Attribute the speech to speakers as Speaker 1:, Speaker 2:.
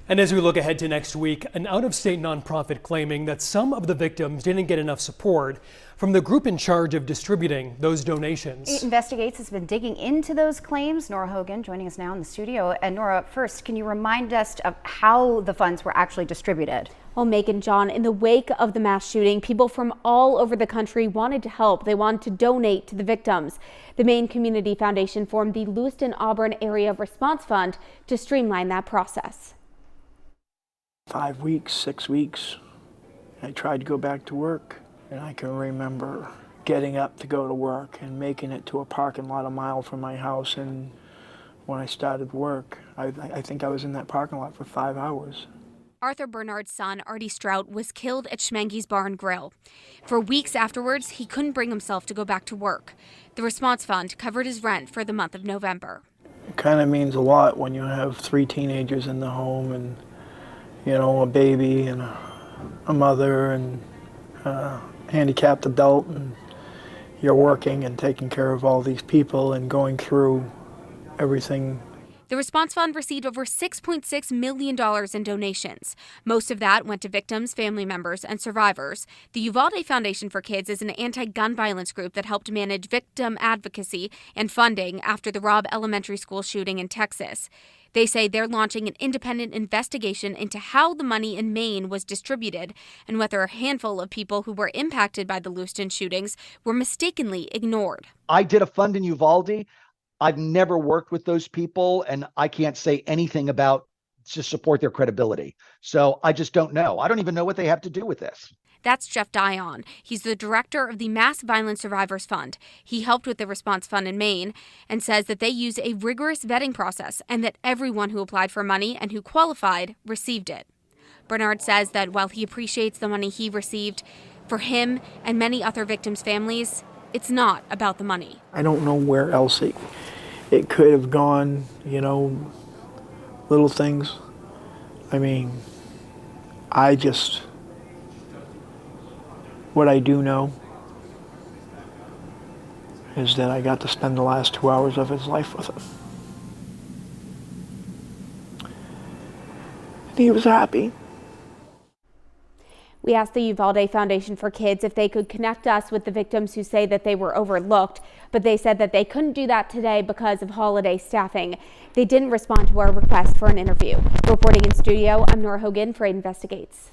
Speaker 1: And as we look ahead to next week, an out-of-state nonprofit claiming that some of the victims didn't get enough support from the group in charge of distributing those donations.
Speaker 2: Investigates has been digging into those claims. Nora Hogan joining us now in the studio. And Nora, first, can you remind us of how the funds were actually distributed?
Speaker 3: Well, Megan, John, in the wake of the mass shooting, people from all over the country wanted to help. They wanted to donate to the victims. The Maine Community Foundation formed the Lewiston-Auburn Area Response Fund to streamline that process.
Speaker 4: 5 weeks, 6 weeks, I tried to go back to work, and I can remember getting up to go to work and making it to a parking lot a mile from my house. And when I started work, I think I was in that parking lot for 5 hours.
Speaker 3: Arthur Bernard's son, Artie Strout, was killed at Schmenge's Bar and Grill. For weeks afterwards, he couldn't bring himself to go back to work. The Response Fund covered his rent for the month of November.
Speaker 4: It kind of means a lot when you have 3 teenagers in the home and, you know, a baby and a mother and a handicapped adult, and you're working and taking care of all these people and going through everything.
Speaker 3: The Response Fund received over $6.6 million in donations. Most of that went to victims, family members, and survivors. The Uvalde Foundation for Kids is an anti-gun violence group that helped manage victim advocacy and funding after the Robb Elementary School shooting in Texas. They say they're launching an independent investigation into how the money in Maine was distributed and whether a handful of people who were impacted by the Lewiston shootings were mistakenly ignored.
Speaker 5: I did a fund in Uvalde. I've never worked with those people, and I can't say anything about to support their credibility. So I just don't know. I don't even know what they have to do with this.
Speaker 3: That's Jeff Dion. He's the director of the Mass Violence Survivors Fund. He helped with the Response Fund in Maine and says that they use a rigorous vetting process and that everyone who applied for money and who qualified received it. Bernard says that while he appreciates the money he received, for him and many other victims' families, it's not about the money.
Speaker 4: I don't know where else it could have gone, you know, little things. I mean, what I do know is that I got to spend the last 2 hours of his life with him. And he was happy.
Speaker 3: We asked the Uvalde Foundation for Kids if they could connect us with the victims who say that they were overlooked, but they said that they couldn't do that today because of holiday staffing. They didn't respond to our request for an interview. Reporting in studio, I'm Nora Hogan for 8 Investigates.